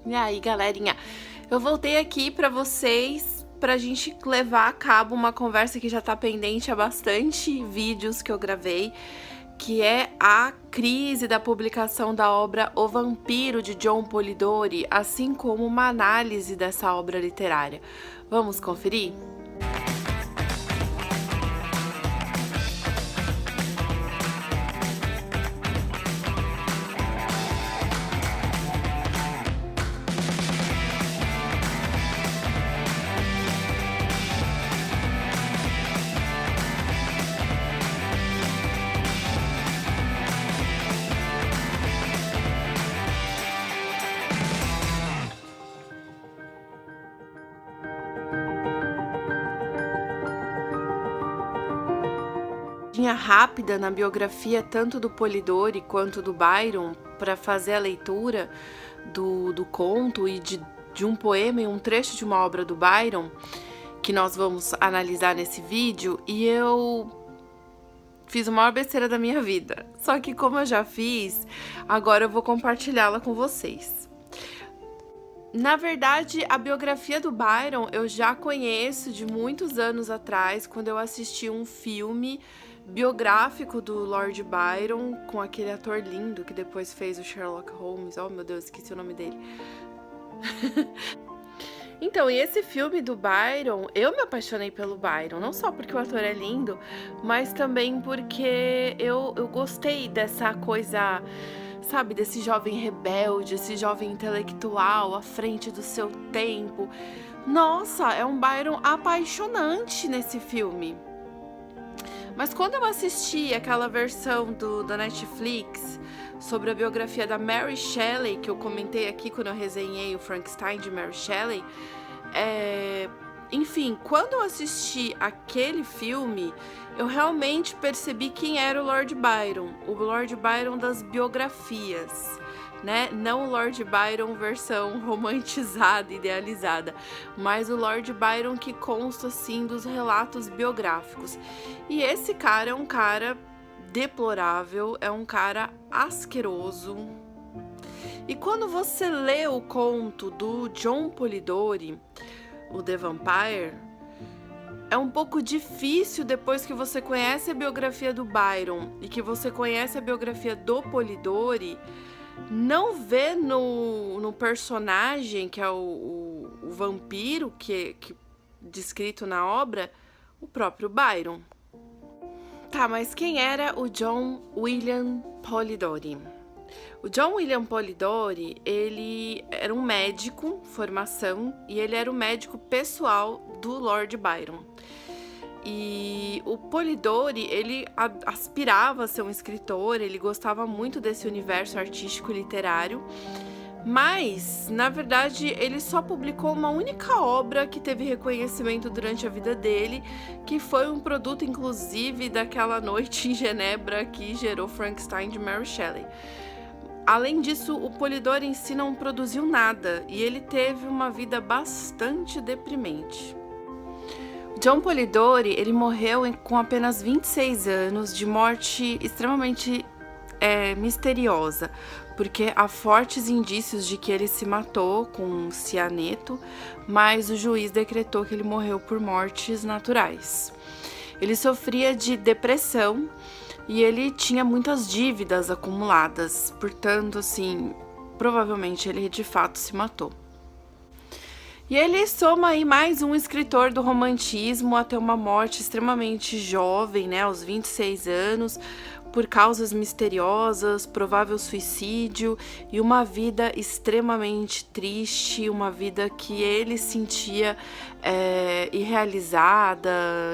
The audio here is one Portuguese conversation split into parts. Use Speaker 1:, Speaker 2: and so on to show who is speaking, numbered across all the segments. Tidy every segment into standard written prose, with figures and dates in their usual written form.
Speaker 1: E aí, galerinha, eu voltei aqui pra vocês pra gente levar a cabo uma conversa que já tá pendente há bastante vídeos que eu gravei, que é a crise da publicação da obra O Vampiro, de John Polidori, assim como uma análise dessa obra literária. Vamos conferir? Rápida na biografia tanto do Polidori quanto do Byron para fazer a leitura do conto e de um poema e um trecho de uma obra do Byron que nós vamos analisar nesse vídeo, e eu fiz a maior besteira da minha vida. Só que como eu já fiz, agora eu vou compartilhá-la com vocês. Na verdade, a biografia do Byron eu já conheço de muitos anos atrás, quando eu assisti um filme biográfico do Lord Byron, com aquele ator lindo que depois fez o Sherlock Holmes. Oh, meu Deus, esqueci o nome dele. Então, e esse filme do Byron, eu me apaixonei pelo Byron, não só porque o ator é lindo, mas também porque eu gostei dessa coisa, sabe, desse jovem rebelde, esse jovem intelectual à frente do seu tempo. Nossa, é um Byron apaixonante nesse filme. Mas quando eu assisti aquela versão da Netflix sobre a biografia da Mary Shelley, que eu comentei aqui quando eu resenhei o Frankenstein de Mary Shelley, enfim, quando eu assisti aquele filme, eu realmente percebi quem era o Lord Byron, o Lord Byron das biografias, né? Não o Lord Byron versão romantizada, idealizada, mas o Lord Byron que consta, assim, dos relatos biográficos. E esse cara é um cara deplorável, é um cara asqueroso. E quando você lê o conto do John Polidori, o The Vampire, é um pouco difícil, depois que você conhece a biografia do Byron e que você conhece a biografia do Polidori, não ver no personagem, que é o vampiro que descrito na obra, o próprio Byron. Tá, mas quem era o John William Polidori? O John William Polidori, ele era um médico, formação, e ele era o médico pessoal do Lord Byron. E o Polidori, ele aspirava a ser um escritor, ele gostava muito desse universo artístico e literário, mas, na verdade, ele só publicou uma única obra que teve reconhecimento durante a vida dele, que foi um produto, inclusive, daquela noite em Genebra que gerou Frankenstein de Mary Shelley. Além disso, o Polidori em si não produziu nada, e ele teve uma vida bastante deprimente. John Polidori, ele morreu com apenas 26 anos, de morte extremamente misteriosa, porque há fortes indícios de que ele se matou com cianeto, mas o juiz decretou que ele morreu por mortes naturais. Ele sofria de depressão e ele tinha muitas dívidas acumuladas, portanto, assim, provavelmente ele de fato se matou. E ele soma aí mais um escritor do romantismo a ter uma morte extremamente jovem, né, aos 26 anos, por causas misteriosas, provável suicídio e uma vida extremamente triste, uma vida que ele sentia irrealizada,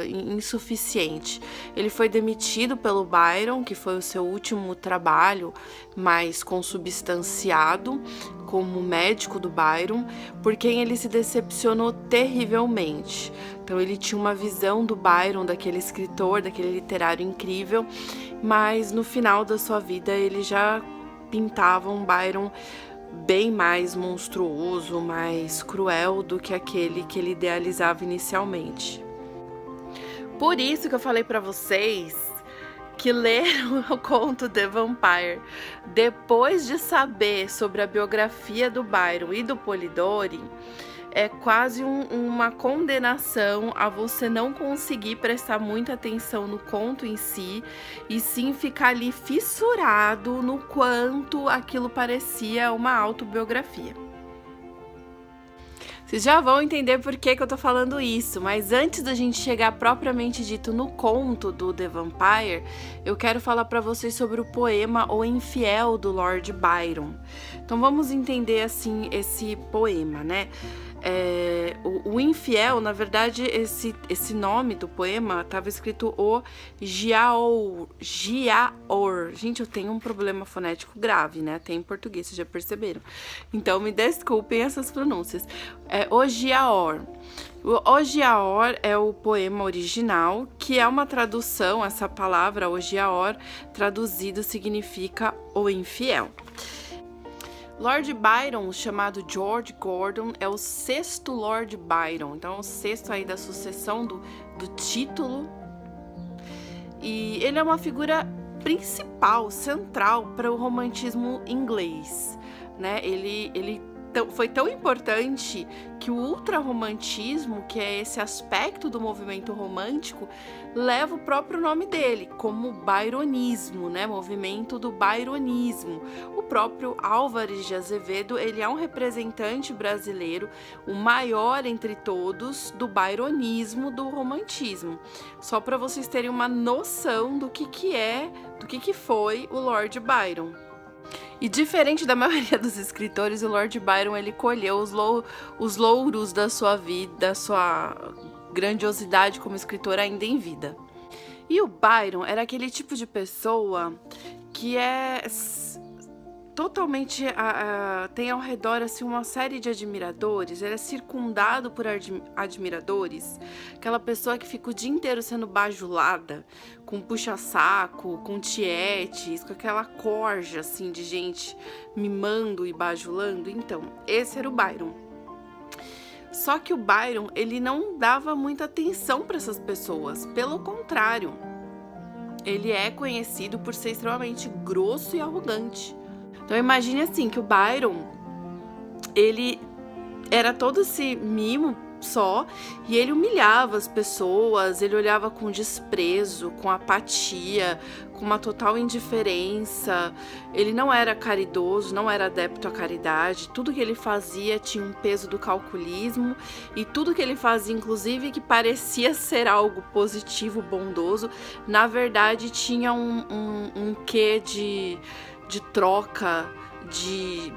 Speaker 1: insuficiente. Ele foi demitido pelo Byron, que foi o seu último trabalho mais consubstanciado como médico do Byron, por quem ele se decepcionou terrivelmente. Então ele tinha uma visão do Byron, daquele escritor, daquele literário incrível, mas no final da sua vida ele já pintava um Byron bem mais monstruoso, mais cruel do que aquele que ele idealizava inicialmente. Por isso que eu falei pra vocês que leram o conto The Vampire depois de saber sobre a biografia do Byron e do Polidori é quase uma condenação a você não conseguir prestar muita atenção no conto em si e sim ficar ali fissurado no quanto aquilo parecia uma autobiografia. Vocês já vão entender por que eu tô falando isso, mas antes da gente chegar propriamente dito no conto do The Vampire, eu quero falar para vocês sobre o poema O Infiel do Lord Byron. Então vamos entender assim esse poema, né? O Infiel, na verdade, esse nome do poema estava escrito o Giaour. Gente, eu tenho um problema fonético grave, né? Tem em português, vocês já perceberam. Então, me desculpem essas pronúncias. O Giaour. O Giaour é o poema original, que é uma tradução, essa palavra, o Giaour, traduzido significa o infiel. Lord Byron, chamado George Gordon, é o 6º Lord Byron, então é o 6º aí da sucessão do título. E ele é uma figura principal, central para o romantismo inglês, né? Ele foi tão importante que o ultrarromantismo, que é esse aspecto do movimento romântico, leva o próprio nome dele, como byronismo, né? Movimento do byronismo. O próprio Álvares de Azevedo, ele é um representante brasileiro, o maior entre todos, do byronismo, do romantismo. Só para vocês terem uma noção do que foi o Lord Byron. E diferente da maioria dos escritores, o Lord Byron ele colheu os louros da sua vida, da sua grandiosidade como escritor ainda em vida. E o Byron era aquele tipo de pessoa que totalmente tem ao redor assim uma série de admiradores. Ele é circundado por admiradores, aquela pessoa que fica o dia inteiro sendo bajulada, com puxa-saco, com tietes, com aquela corja assim de gente mimando e bajulando. Então, esse era o Byron. Só que o Byron, ele não dava muita atenção para essas pessoas, pelo contrário, ele é conhecido por ser extremamente grosso e arrogante. Então imagine assim, que o Byron, ele era todo esse mimo só, e ele humilhava as pessoas, ele olhava com desprezo, com apatia, com uma total indiferença. Ele não era caridoso, não era adepto à caridade. Tudo que ele fazia tinha um peso do calculismo, e tudo que ele fazia, inclusive, que parecia ser algo positivo, bondoso, na verdade tinha um quê de troca, de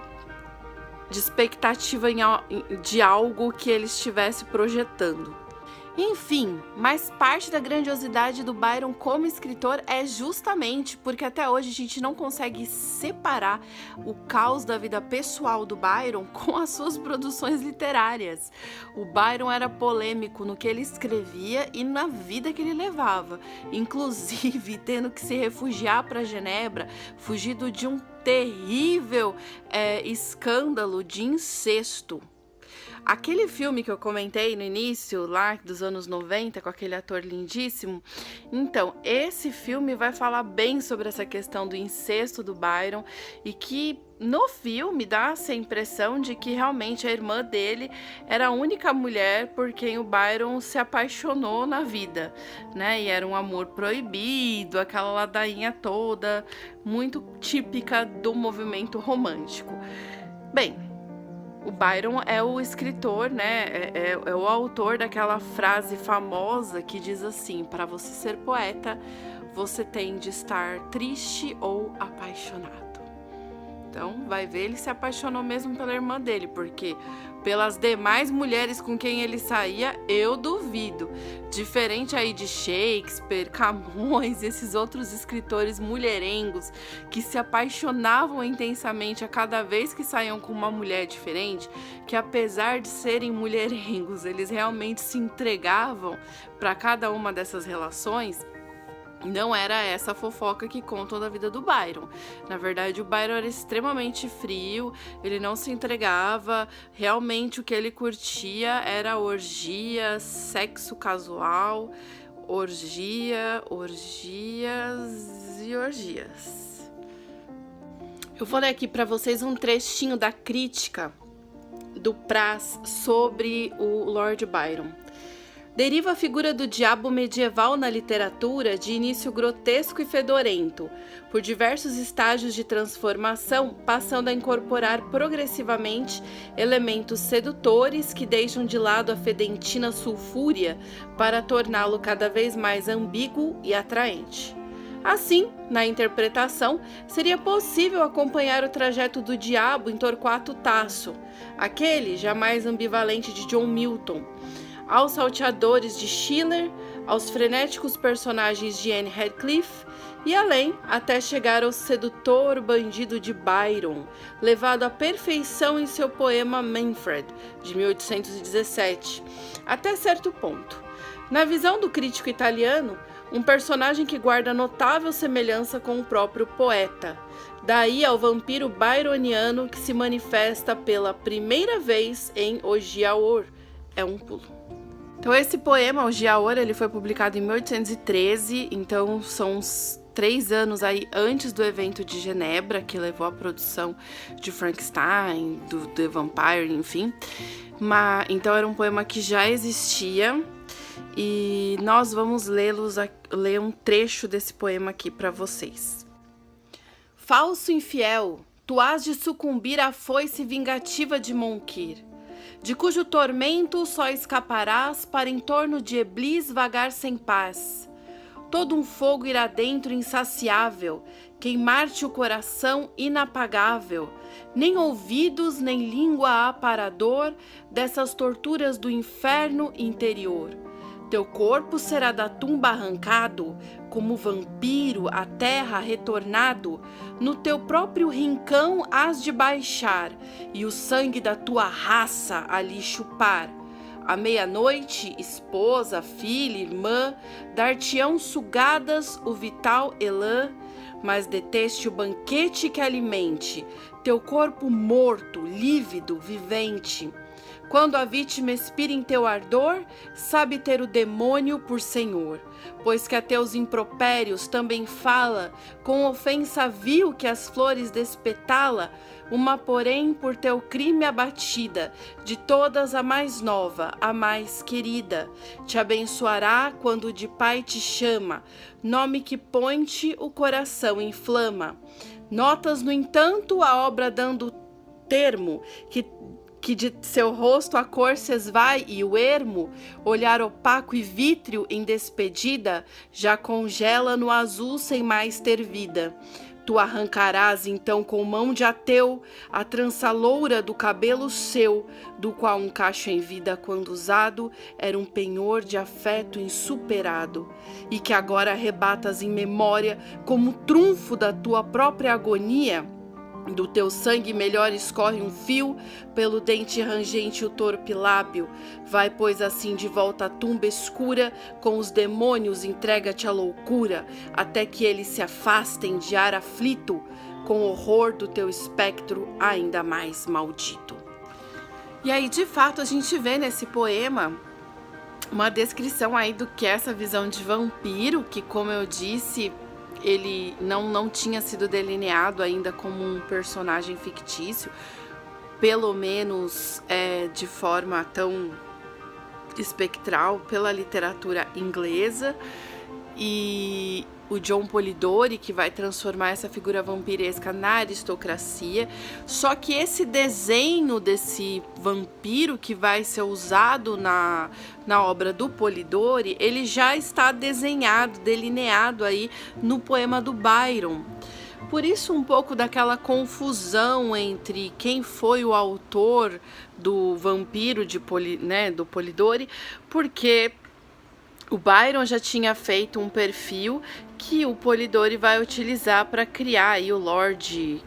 Speaker 1: expectativa de algo que ele estivesse projetando. Enfim, mas parte da grandiosidade do Byron como escritor é justamente porque até hoje a gente não consegue separar o caos da vida pessoal do Byron com as suas produções literárias. O Byron era polêmico no que ele escrevia e na vida que ele levava, inclusive tendo que se refugiar para Genebra, fugido de um terrível escândalo de incesto. Aquele filme que eu comentei no início, lá dos anos 90, com aquele ator lindíssimo, então, esse filme vai falar bem sobre essa questão do incesto do Byron, e que no filme dá essa impressão de que realmente a irmã dele era a única mulher por quem o Byron se apaixonou na vida, né? E era um amor proibido, aquela ladainha toda, muito típica do movimento romântico. Bem, o Byron é o escritor, né? É o autor daquela frase famosa que diz assim: para você ser poeta, você tem de estar triste ou apaixonado. Então, vai ver, ele se apaixonou mesmo pela irmã dele, porque pelas demais mulheres com quem ele saía, eu duvido. Diferente aí de Shakespeare, Camões, esses outros escritores mulherengos que se apaixonavam intensamente a cada vez que saíam com uma mulher diferente, que apesar de serem mulherengos, eles realmente se entregavam para cada uma dessas relações. Não era essa fofoca que contam da vida do Byron. Na verdade, o Byron era extremamente frio, ele não se entregava. Realmente o que ele curtia era orgia, sexo casual, orgia, orgias e orgias. Eu vou ler aqui para vocês um trechinho da crítica do Praz sobre o Lord Byron. Deriva a figura do diabo medieval na literatura de início grotesco e fedorento, por diversos estágios de transformação, passando a incorporar progressivamente elementos sedutores que deixam de lado a fedentina sulfúrea para torná-lo cada vez mais ambíguo e atraente. Assim, na interpretação, seria possível acompanhar o trajeto do diabo em Torquato Tasso, aquele jamais ambivalente de John Milton, aos salteadores de Schiller, aos frenéticos personagens de Anne Radcliffe e além, até chegar ao sedutor bandido de Byron, levado à perfeição em seu poema Manfred, de 1817, até certo ponto. Na visão do crítico italiano, um personagem que guarda notável semelhança com o próprio poeta. Daí ao vampiro byroniano que se manifesta pela primeira vez em O Giaour. É um pulo. Então esse poema, O Giaour, ele foi publicado em 1813, então são uns 3 anos aí antes do evento de Genebra, que levou à produção de Frankenstein, do The Vampire, enfim. Então era um poema que já existia e nós vamos ler um trecho desse poema aqui para vocês. Falso infiel, tu hás de sucumbir à foice vingativa de Monkir, de cujo tormento só escaparás para em torno de Eblis vagar sem paz. Todo um fogo irá dentro insaciável, queimar-te o coração inapagável, nem ouvidos nem língua há para a dor dessas torturas do inferno interior. Teu corpo será da tumba arrancado, como vampiro à terra retornado, no teu próprio rincão hás de baixar, e o sangue da tua raça ali chupar. À meia-noite, esposa, filha, irmã, dar-te-ão sugadas o vital elã, mas deteste o banquete que alimente teu corpo morto, lívido, vivente. Quando a vítima expira em teu ardor, sabe ter o demônio por senhor, pois que a teus impropérios também fala, com ofensa vil que as flores despetala, uma porém por teu crime abatida, de todas a mais nova, a mais querida, te abençoará quando de pai te chama, nome que põe-te o coração inflama. Notas, no entanto, a obra dando termo, que de seu rosto a cor se esvai e o ermo, olhar opaco e vítreo em despedida, já congela no azul sem mais ter vida. Tu arrancarás então com mão de ateu a trança loura do cabelo seu, do qual um cacho em vida quando usado era um penhor de afeto insuperado, e que agora arrebatas em memória como trunfo da tua própria agonia. Do teu sangue melhor escorre um fio, pelo dente rangente o torpe lábio. Vai, pois, assim de volta à tumba escura, com os demônios entrega-te à loucura, até que eles se afastem de ar aflito, com horror do teu espectro ainda mais maldito. E aí, de fato, a gente vê nesse poema uma descrição aí do que é essa visão de vampiro, que, como eu disse, ele não tinha sido delineado ainda como um personagem fictício, pelo menos de forma tão espectral pela literatura inglesa. E o John Polidori, que vai transformar essa figura vampiresca na aristocracia. Só que esse desenho desse vampiro que vai ser usado na obra do Polidori, ele já está desenhado, delineado aí no poema do Byron. Por isso um pouco daquela confusão entre quem foi o autor do vampiro do Polidori, porque o Byron já tinha feito um perfil que o Polidori vai utilizar para criar aí o Lorde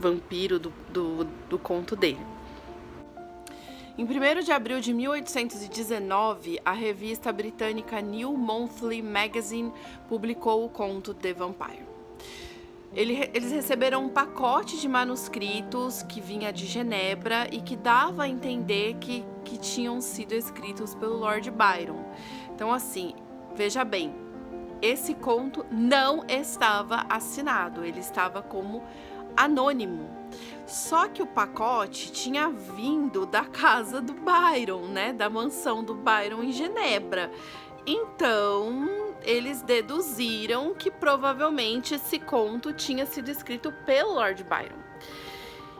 Speaker 1: Vampiro do conto dele. Em 1º de abril de 1819, a revista britânica New Monthly Magazine publicou o conto The Vampire. Eles receberam um pacote de manuscritos que vinha de Genebra e que dava a entender que tinham sido escritos pelo Lord Byron. Então, assim, veja bem, esse conto não estava assinado, ele estava como anônimo. Só que o pacote tinha vindo da casa do Byron, né? Da mansão do Byron em Genebra. Então, eles deduziram que provavelmente esse conto tinha sido escrito pelo Lord Byron.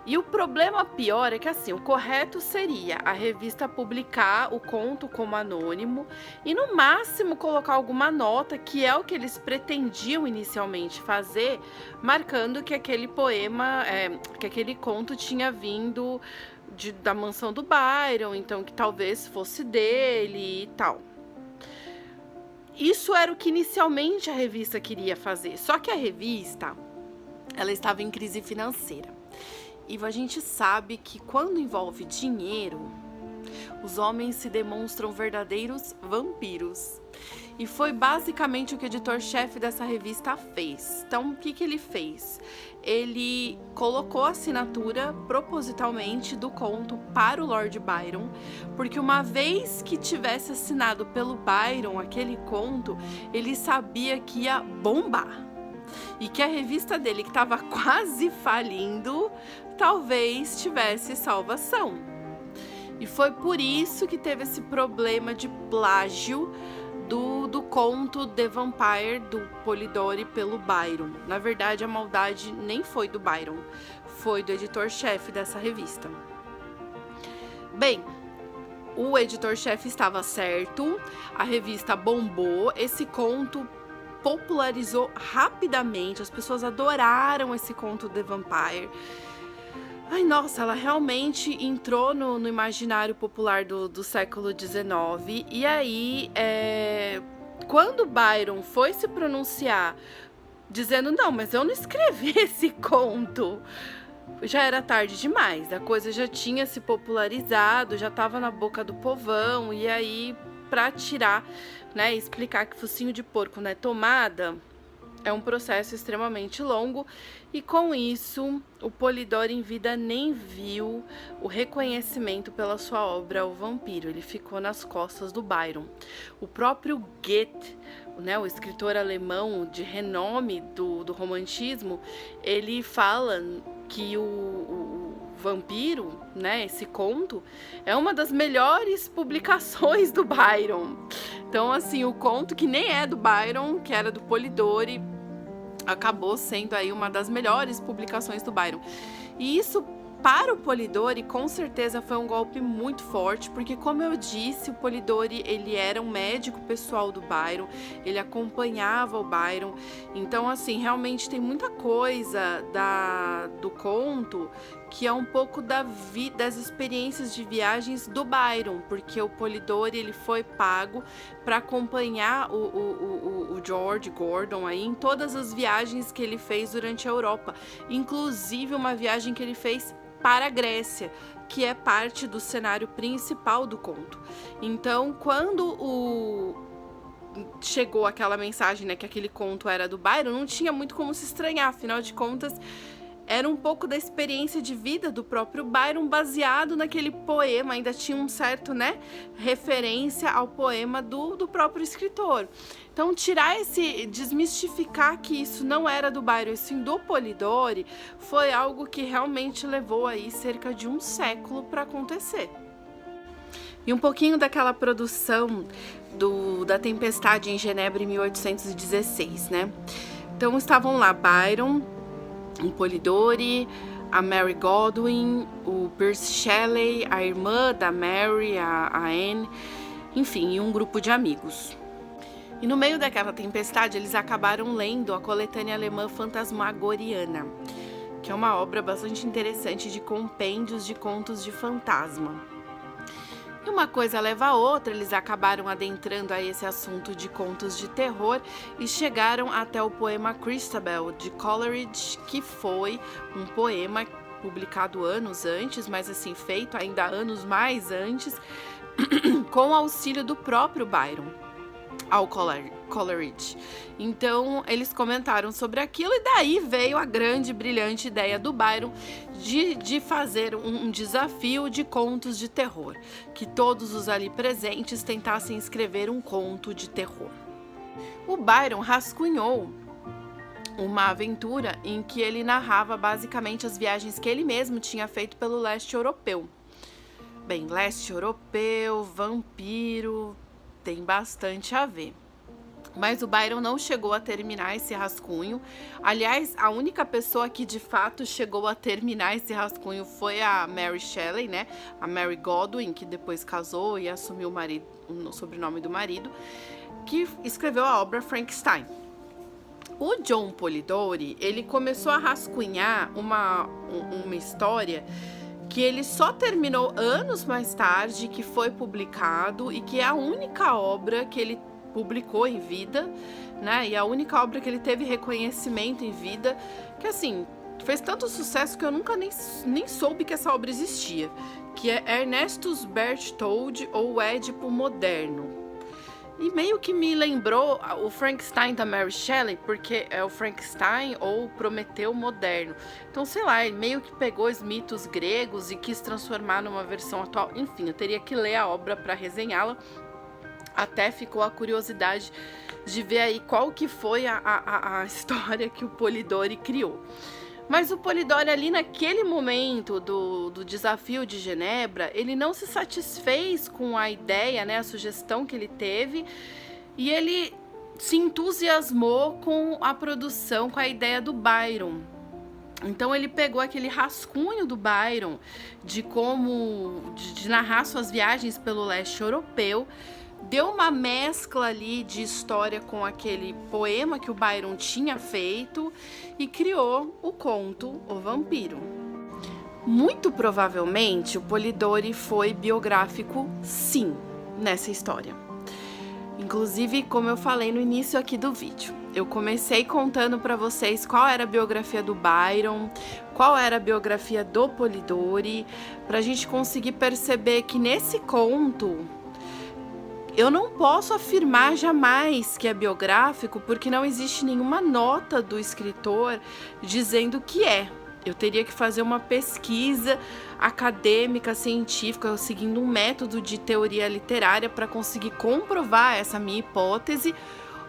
Speaker 1: E o problema pior é que, assim, o correto seria a revista publicar o conto como anônimo e, no máximo, colocar alguma nota, que é o que eles pretendiam inicialmente fazer, marcando que aquele poema, que aquele conto tinha vindo da mansão do Byron, então que talvez fosse dele e tal. Isso era o que inicialmente a revista queria fazer, só que a revista, ela estava em crise financeira. E a gente sabe que quando envolve dinheiro, os homens se demonstram verdadeiros vampiros. E foi basicamente o que o editor-chefe dessa revista fez. Então, o que ele fez? Ele colocou a assinatura propositalmente do conto para o Lord Byron, porque uma vez que tivesse assinado pelo Byron aquele conto, ele sabia que ia bombar. E que a revista dele, que estava quase falindo, talvez tivesse salvação. E foi por isso que teve esse problema de plágio do conto The Vampire, do Polidori, pelo Byron. Na verdade, a maldade nem foi do Byron, foi do editor-chefe dessa revista. Bem, o editor-chefe estava certo, a revista bombou, esse conto popularizou rapidamente, as pessoas adoraram esse conto The Vampire. Ai, nossa, ela realmente entrou no imaginário popular do século XIX. E aí, quando Byron foi se pronunciar, dizendo, não, mas eu não escrevi esse conto, já era tarde demais, a coisa já tinha se popularizado, já estava na boca do povão, e aí, para tirar, né, explicar que focinho de porco não é tomada, é um processo extremamente longo, e com isso o Polidori em vida nem viu o reconhecimento pela sua obra O Vampiro, ele ficou nas costas do Byron. O próprio Goethe, né, o escritor alemão de renome do romantismo, ele fala que o Vampiro, né, esse conto, é uma das melhores publicações do Byron. Então, assim, o conto que nem é do Byron, que era do Polidori, acabou sendo aí uma das melhores publicações do Byron. E isso, para o Polidori, com certeza foi um golpe muito forte, porque, como eu disse, o Polidori, ele era um médico pessoal do Byron, ele acompanhava o Byron. Então, assim, realmente tem muita coisa do conto que é um pouco das experiências de viagens do Byron, porque o Polidori, ele foi pago para acompanhar o George Gordon aí em todas as viagens que ele fez durante a Europa, inclusive uma viagem que ele fez para a Grécia, que é parte do cenário principal do conto. Então, quando chegou aquela mensagem, né, que aquele conto era do Byron, não tinha muito como se estranhar, afinal de contas, era um pouco da experiência de vida do próprio Byron, baseado naquele poema, ainda tinha um certo, né, referência ao poema do próprio escritor. Então, desmistificar que isso não era do Byron, e sim do Polidori, foi algo que realmente levou aí cerca de um século para acontecer. E um pouquinho daquela produção da Tempestade em Genebra em 1816, né? Então, estavam lá Byron, o Polidori, a Mary Godwin, o Percy Shelley, a irmã da Mary, a Anne, enfim, e um grupo de amigos. E no meio daquela tempestade, eles acabaram lendo a coletânea alemã Phantasmagoriana, que é uma obra bastante interessante de compêndios de contos de fantasma. E uma coisa leva a outra, eles acabaram adentrando a esse assunto de contos de terror e chegaram até o poema Christabel, de Coleridge, que foi um poema publicado anos antes, mas assim, feito ainda anos mais antes, com o auxílio do próprio Byron ao Coleridge. Então, eles comentaram sobre aquilo e daí veio a grande, brilhante ideia do Byron de fazer um desafio de contos de terror, que todos os ali presentes tentassem escrever um conto de terror. O Byron rascunhou uma aventura em que ele narrava basicamente as viagens que ele mesmo tinha feito pelo leste europeu. Bem, leste europeu, vampiro, tem bastante a ver. Mas o Byron não chegou a terminar esse rascunho. Aliás, a única pessoa que de fato chegou a terminar esse rascunho foi a Mary Shelley, né? A Mary Godwin, que depois casou e assumiu o sobrenome do marido, que escreveu a obra Frankenstein. O John Polidori, ele começou a rascunhar uma história que ele só terminou anos mais tarde, que foi publicado e que é a única obra que ele publicou em vida, né? E a única obra que ele teve reconhecimento em vida, que assim, fez tanto sucesso que eu nunca nem soube que essa obra existia, que é Ernestus Berchtold, ou o Édipo Moderno. E meio que me lembrou o Frankenstein da Mary Shelley, porque é o Frankenstein ou Prometeu moderno. Então, sei lá, ele meio que pegou os mitos gregos e quis transformar numa versão atual. Enfim, eu teria que ler a obra para resenhá-la. Até ficou a curiosidade de ver aí qual que foi a história que o Polidori criou. Mas o Polidori ali naquele momento do desafio de Genebra, ele não se satisfez com a ideia, né, a sugestão que ele teve, e ele se entusiasmou com a produção, com a ideia do Byron. Então ele pegou aquele rascunho do Byron de narrar suas viagens pelo leste europeu, deu uma mescla ali de história com aquele poema que o Byron tinha feito e criou o conto O Vampiro. Muito provavelmente o Polidori foi biográfico, sim, nessa história. Inclusive, como eu falei no início aqui do vídeo, eu comecei contando para vocês qual era a biografia do Byron, qual era a biografia do Polidori, para a gente conseguir perceber que nesse conto eu não posso afirmar jamais que é biográfico, porque não existe nenhuma nota do escritor dizendo que é. Eu teria que fazer uma pesquisa acadêmica, científica, seguindo um método de teoria literária para conseguir comprovar essa minha hipótese,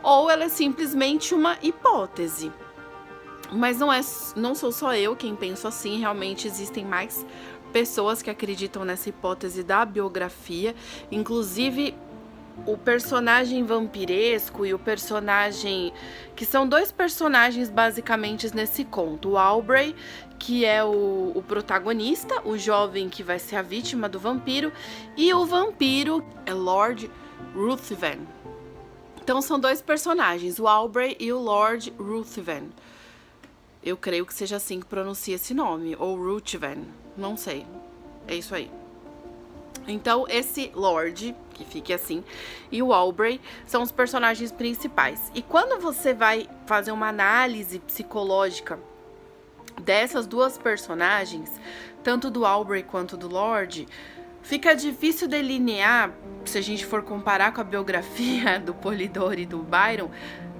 Speaker 1: ou ela é simplesmente uma hipótese. Mas não sou só eu quem penso assim, realmente existem mais pessoas que acreditam nessa hipótese da biografia, inclusive o personagem vampiresco e o personagem... que são dois personagens basicamente nesse conto. O Aubrey, que é o protagonista, o jovem que vai ser a vítima do vampiro, e o vampiro é Lord Ruthven. Então são dois personagens, o Aubrey e o Lord Ruthven. Eu creio que seja assim que pronuncia esse nome, ou Ruthven, não sei. É isso aí. Então, esse Lord, que fique assim, e o Aubrey são os personagens principais. E quando você vai fazer uma análise psicológica dessas duas personagens, tanto do Aubrey quanto do Lord, fica difícil delinear, se a gente for comparar com a biografia do Polidori e do Byron,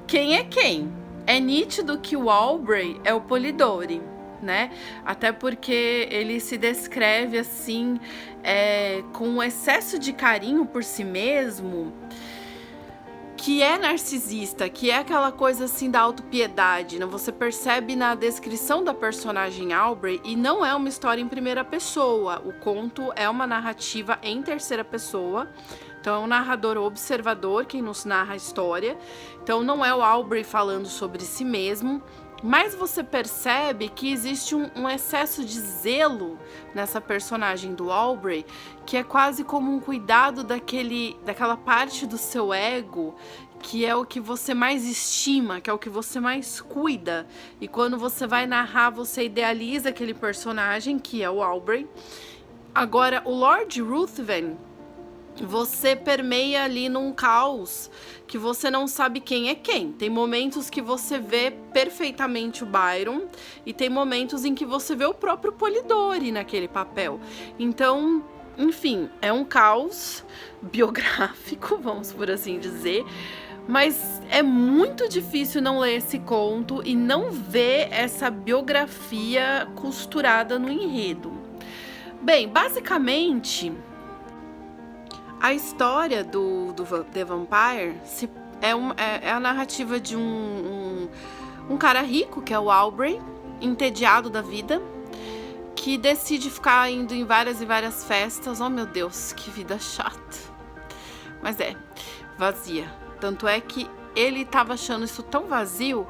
Speaker 1: quem é quem. É nítido que o Aubrey é o Polidori, né? Até porque ele se descreve assim, com um excesso de carinho por si mesmo, que é narcisista, que é aquela coisa assim da autopiedade, né? Você percebe na descrição da personagem Aubrey, e não é uma história em primeira pessoa, o conto é uma narrativa em terceira pessoa. Então é um narrador observador quem nos narra a história. Então não é o Aubrey falando sobre si mesmo, mas você percebe que existe um excesso de zelo nessa personagem do Aubrey, que é quase como um cuidado daquela parte do seu ego, que é o que você mais estima, que é o que você mais cuida. E quando você vai narrar, você idealiza aquele personagem, que é o Aubrey. Agora, o Lord Ruthven, você permeia ali num caos que você não sabe quem é quem. Tem momentos que você vê perfeitamente o Byron e tem momentos em que você vê o próprio Polidori naquele papel. Então, enfim, é um caos biográfico, vamos por assim dizer, mas é muito difícil não ler esse conto e não ver essa biografia costurada no enredo. Bem, basicamente, a história do The Vampire é a narrativa de um cara rico, que é o Aubrey, entediado da vida, que decide ficar indo em várias e várias festas. Oh, meu Deus, que vida chata. Mas vazia. Tanto é que ele tava achando isso tão vazio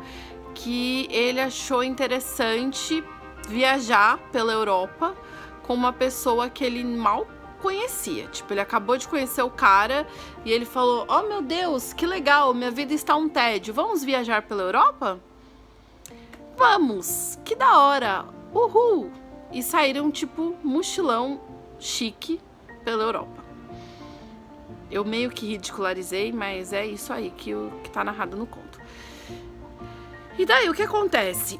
Speaker 1: que ele achou interessante viajar pela Europa com uma pessoa que ele mal conhecia. Tipo, ele acabou de conhecer o cara e ele falou: oh, meu Deus, que legal, minha vida está um tédio. Vamos viajar pela Europa? Vamos! Que da hora! Uhul! E saíram, tipo, mochilão chique pela Europa. Eu meio que ridicularizei, mas é isso aí que tá narrado no conto. E daí, o que acontece?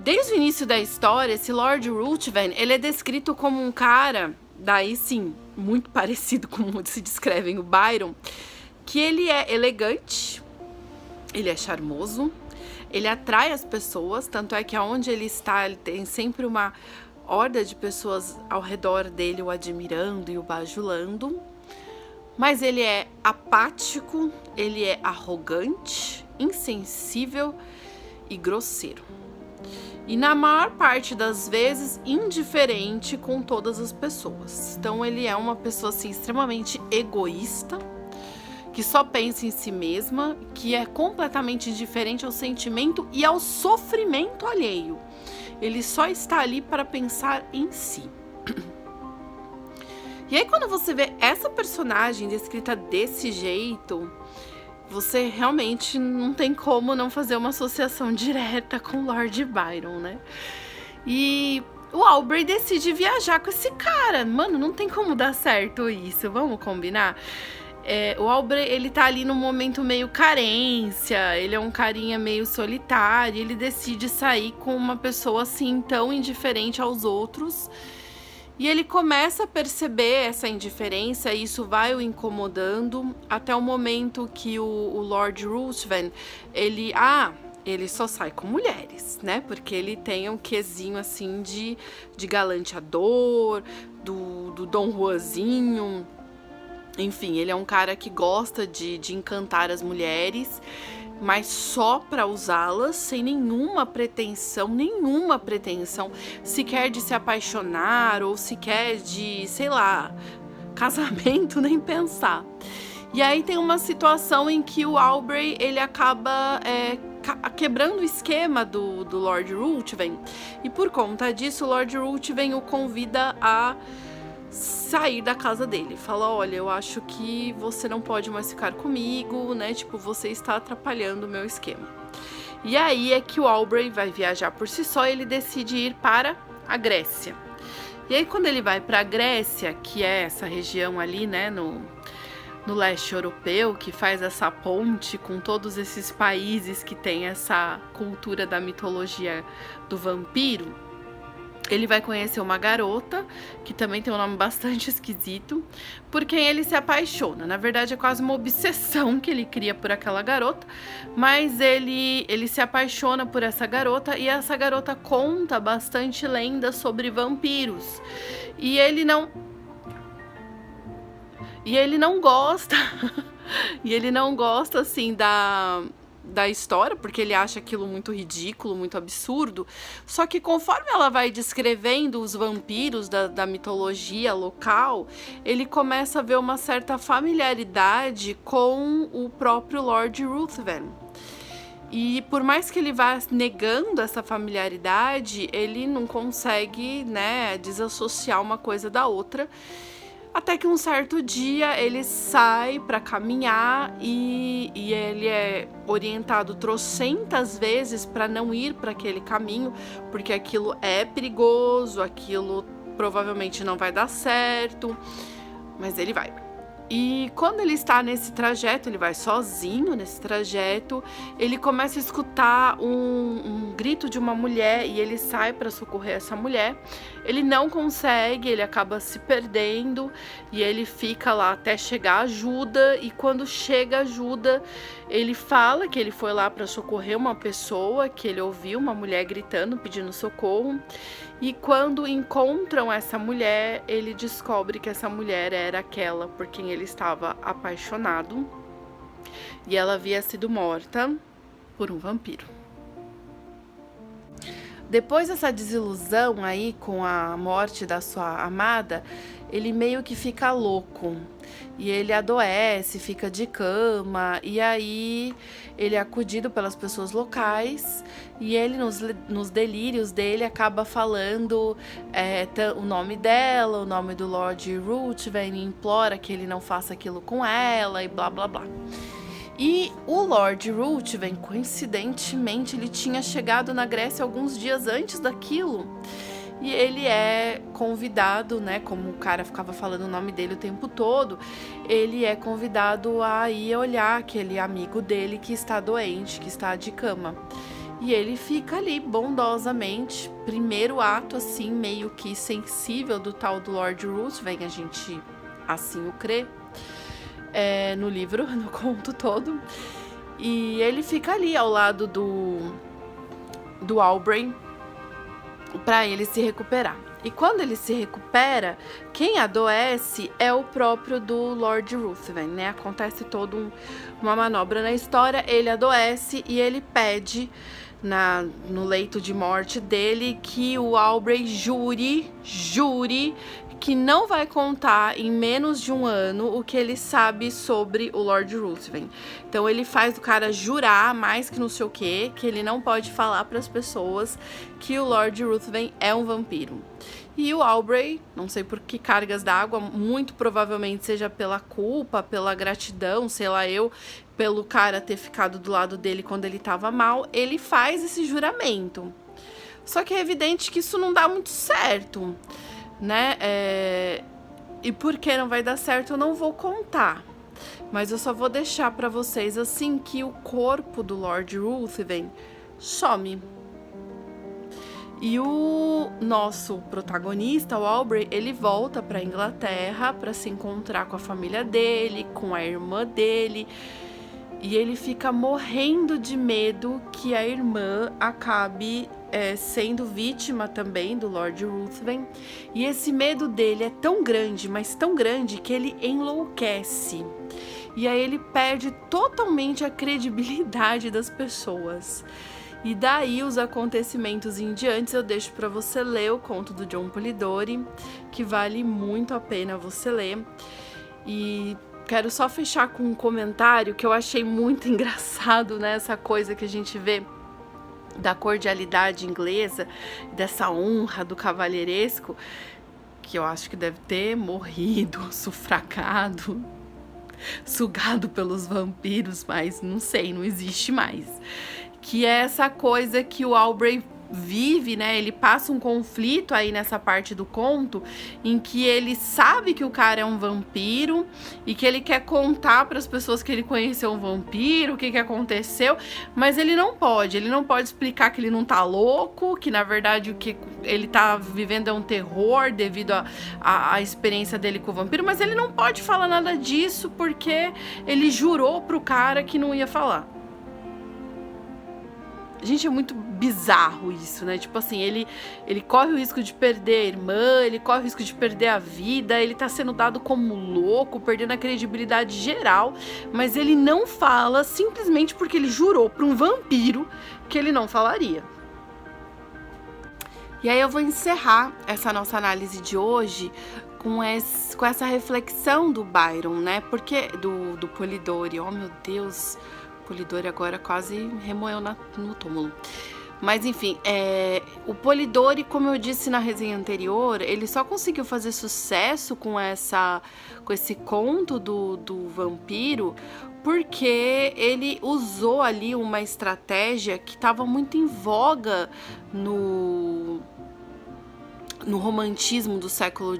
Speaker 1: Desde o início da história, esse Lord Ruthven, ele é descrito como um cara, daí sim, muito parecido com como se descrevem o Byron, que ele é elegante, ele é charmoso, ele atrai as pessoas, tanto é que aonde ele está, ele tem sempre uma horda de pessoas ao redor dele o admirando e o bajulando. Mas ele é apático, ele é arrogante, insensível e grosseiro. E na maior parte das vezes, indiferente com todas as pessoas. Então ele é uma pessoa assim, extremamente egoísta, que só pensa em si mesma, que é completamente indiferente ao sentimento e ao sofrimento alheio. Ele só está ali para pensar em si. E aí, quando você vê essa personagem descrita desse jeito, você realmente não tem como não fazer uma associação direta com Lord Byron, né? E o Aubrey decide viajar com esse cara. Mano, não tem como dar certo isso, vamos combinar? O Aubrey, ele tá ali num momento meio carência, ele é um carinha meio solitário, ele decide sair com uma pessoa assim tão indiferente aos outros. E ele começa a perceber essa indiferença e isso vai o incomodando até o momento que o Lord Ruthven, ele só sai com mulheres, né? Porque ele tem um quesinho assim de galanteador, do Dom Juanzinho. Enfim, ele é um cara que gosta de encantar as mulheres, mas só para usá-las, sem nenhuma pretensão, sequer de se apaixonar ou sequer de, sei lá, casamento, nem pensar. E aí tem uma situação em que o Aubrey, ele acaba quebrando o esquema do Lord Ruthven, e por conta disso o Lord Ruthven o convida a sair da casa dele. Fala: olha, eu acho que você não pode mais ficar comigo, né? Tipo, você está atrapalhando o meu esquema. E aí é que o Aubrey vai viajar por si só e ele decide ir para a Grécia. E aí quando ele vai para a Grécia, que é essa região ali, né, no leste europeu, que faz essa ponte com todos esses países que tem essa cultura da mitologia do vampiro, ele vai conhecer uma garota, que também tem um nome bastante esquisito, por quem ele se apaixona. Na verdade, é quase uma obsessão que ele cria por aquela garota, mas ele se apaixona por essa garota, e essa garota conta bastante lendas sobre vampiros. E ele não gosta, e ele não gosta, assim, da história, porque ele acha aquilo muito ridículo, muito absurdo. Só que conforme ela vai descrevendo os vampiros da mitologia local, ele começa a ver uma certa familiaridade com o próprio Lord Ruthven. E por mais que ele vá negando essa familiaridade, ele não consegue, né, desassociar uma coisa da outra. Até que um certo dia ele sai para caminhar e ele é orientado trocentas vezes para não ir para aquele caminho, porque aquilo é perigoso, aquilo provavelmente não vai dar certo, mas ele vai. E quando ele está nesse trajeto, ele vai sozinho nesse trajeto, ele começa a escutar um grito de uma mulher e ele sai para socorrer essa mulher. Ele não consegue, ele acaba se perdendo e ele fica lá até chegar ajuda, e quando chega ajuda, ele fala que ele foi lá para socorrer uma pessoa, que ele ouviu uma mulher gritando, pedindo socorro. E quando encontram essa mulher, ele descobre que essa mulher era aquela por quem ele estava apaixonado. e ela havia sido morta por um vampiro. Depois dessa desilusão aí com a morte da sua amada, ele meio que fica louco. E ele adoece, fica de cama, e aí ele é acudido pelas pessoas locais, e ele nos delírios dele acaba falando o nome dela, o nome do Lord Ruthven, e implora que ele não faça aquilo com ela, e blá blá blá. E o Lord Ruthven, coincidentemente, ele tinha chegado na Grécia alguns dias antes daquilo. E ele é convidado, né, como o cara ficava falando o nome dele o tempo todo, ele é convidado a ir olhar aquele amigo dele que está doente, que está de cama. E ele fica ali bondosamente, primeiro ato assim, meio que sensível do tal do Lord Ruthven, a gente assim o crê, no livro, no conto todo. E ele fica ali ao lado do Aubrey, para ele se recuperar. E quando ele se recupera, quem adoece é o próprio do Lord Ruthven, né? Acontece toda uma manobra na história, ele adoece e ele pede no leito de morte dele que o Aubrey jure que não vai contar em menos de um ano o que ele sabe sobre o Lord Ruthven. Então ele faz o cara jurar mais que não sei o que ele não pode falar para as pessoas que o Lord Ruthven é um vampiro. E o Aubrey, não sei por que cargas d'água, muito provavelmente seja pela culpa, pela gratidão, sei lá pelo cara ter ficado do lado dele quando ele tava mal, ele faz esse juramento. Só que é evidente que isso não dá muito certo, né? E porque não vai dar certo, eu não vou contar. Mas eu só vou deixar pra vocês assim que o corpo do Lord Ruthven some. E o nosso protagonista, o Aubrey, ele volta pra Inglaterra pra se encontrar com a família dele, com a irmã dele. E ele fica morrendo de medo que a irmã acabe sendo vítima também do Lord Ruthven. E esse medo dele é tão grande, mas tão grande, que ele enlouquece. E aí ele perde totalmente a credibilidade das pessoas. E daí os acontecimentos em diante eu deixo para você ler o conto do John Polidori, que vale muito a pena você ler. E quero só fechar com um comentário que eu achei muito engraçado, né? Essa coisa que a gente vê da cordialidade inglesa, dessa honra do cavalheiresco, que eu acho que deve ter morrido, sufragado, sugado pelos vampiros, mas não sei, não existe mais. Que é essa coisa que o Aubrey vive, né? Ele passa um conflito aí nessa parte do conto em que ele sabe que o cara é um vampiro e que ele quer contar para as pessoas que ele conheceu um vampiro, o que aconteceu, mas ele não pode explicar que ele não tá louco, que na verdade o que ele tá vivendo é um terror devido à experiência dele com o vampiro, mas ele não pode falar nada disso porque ele jurou pro cara que não ia falar. Gente, é muito bizarro isso, né? Tipo assim, ele corre o risco de perder a irmã, ele corre o risco de perder a vida, ele tá sendo dado como louco, perdendo a credibilidade geral, mas ele não fala simplesmente porque ele jurou pra um vampiro que ele não falaria. E aí eu vou encerrar essa nossa análise de hoje com essa reflexão do Byron, né? Porque do Polidori, oh meu Deus, Polidori agora quase remoeu no túmulo. Mas enfim, o Polidori, como eu disse na resenha anterior, ele só conseguiu fazer sucesso com esse conto do vampiro porque ele usou ali uma estratégia que estava muito em voga no romantismo do século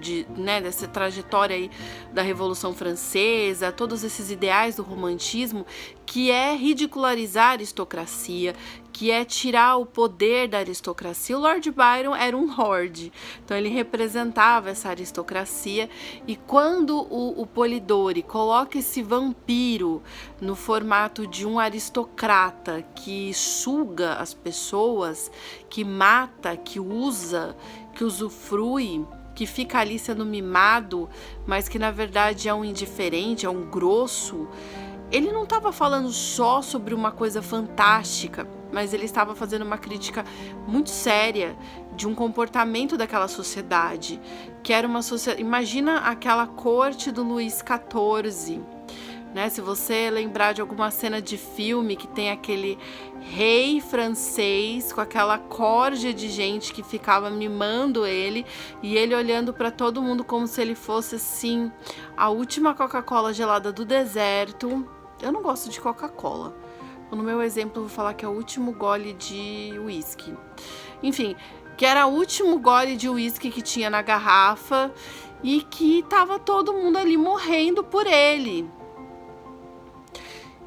Speaker 1: dessa trajetória aí da Revolução Francesa, todos esses ideais do romantismo, que é ridicularizar a aristocracia, que é tirar o poder da aristocracia. O Lord Byron era um lord, então ele representava essa aristocracia, e quando o Polidori coloca esse vampiro no formato de um aristocrata que suga as pessoas, que mata, que usa, que usufrui, que fica ali sendo mimado, mas que na verdade é um indiferente, é um grosso, ele não estava falando só sobre uma coisa fantástica, mas ele estava fazendo uma crítica muito séria de um comportamento daquela sociedade, que era uma sociedade. Imagina aquela corte do Luís XIV, né? Se você lembrar de alguma cena de filme que tem aquele rei francês com aquela corja de gente que ficava mimando ele e ele olhando para todo mundo como se ele fosse assim a última Coca-Cola gelada do deserto. Eu não gosto de Coca-Cola. No meu exemplo, eu vou falar que é o último gole de uísque. Enfim, que era o último gole de uísque que tinha na garrafa e que tava todo mundo ali morrendo por ele.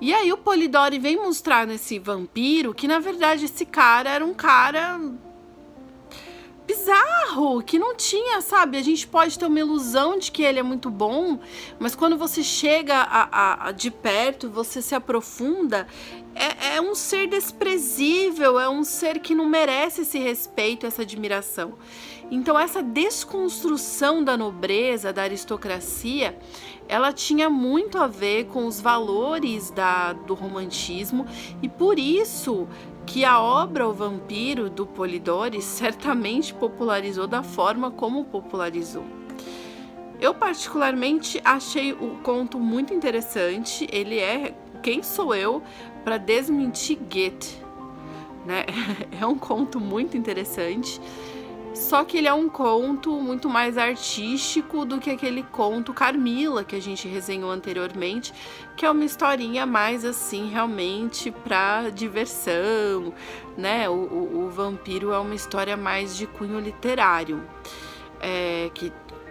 Speaker 1: E aí o Polidori vem mostrar nesse vampiro que, na verdade, esse cara era um cara bizarro, que não tinha, sabe? A gente pode ter uma ilusão de que ele é muito bom, mas quando você chega de perto, você se aprofunda, é um ser desprezível, é um ser que não merece esse respeito, essa admiração. Então essa desconstrução da nobreza, da aristocracia, ela tinha muito a ver com os valores do romantismo, e por isso que a obra O Vampiro, do Polidori, certamente popularizou da forma como popularizou. Eu particularmente achei o conto muito interessante. Ele é Quem Sou Eu para desmentir Goethe, né? É um conto muito interessante. Só que ele é um conto muito mais artístico do que aquele conto Carmila que a gente resenhou anteriormente, que é uma historinha mais assim, realmente para diversão, né? O Vampiro é uma história mais de cunho literário,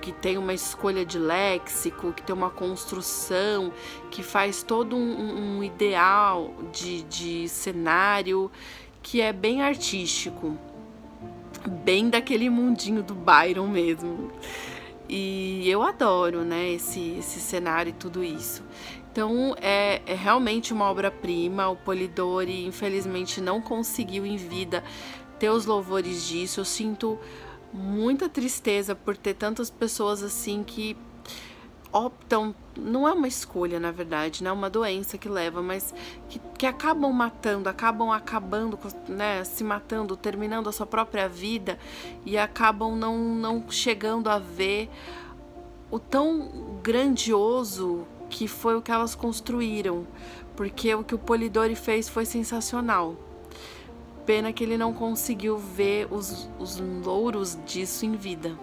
Speaker 1: que tem uma escolha de léxico, que tem uma construção, que faz todo um ideal de cenário que é bem artístico. Bem daquele mundinho do Byron mesmo. E eu adoro, né, esse cenário e tudo isso. Então é realmente uma obra-prima. O Polidori, infelizmente, não conseguiu em vida ter os louvores disso. Eu sinto muita tristeza por ter tantas pessoas assim que optam, não é uma escolha, na verdade, não é uma doença que leva, mas que acabam matando, acabando, né, se matando, terminando a sua própria vida e acabam não chegando a ver o tão grandioso que foi o que elas construíram, porque o que o Polidori fez foi sensacional. Pena que ele não conseguiu ver os louros disso em vida.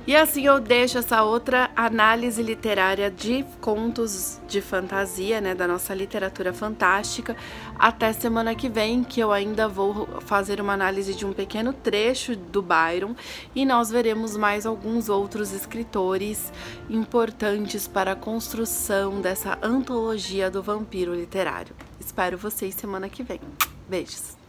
Speaker 1: E assim eu deixo essa outra análise literária de contos de fantasia, né, da nossa literatura fantástica, até semana que vem, que eu ainda vou fazer uma análise de um pequeno trecho do Byron e nós veremos mais alguns outros escritores importantes para a construção dessa antologia do vampiro literário. Espero vocês semana que vem. Beijos!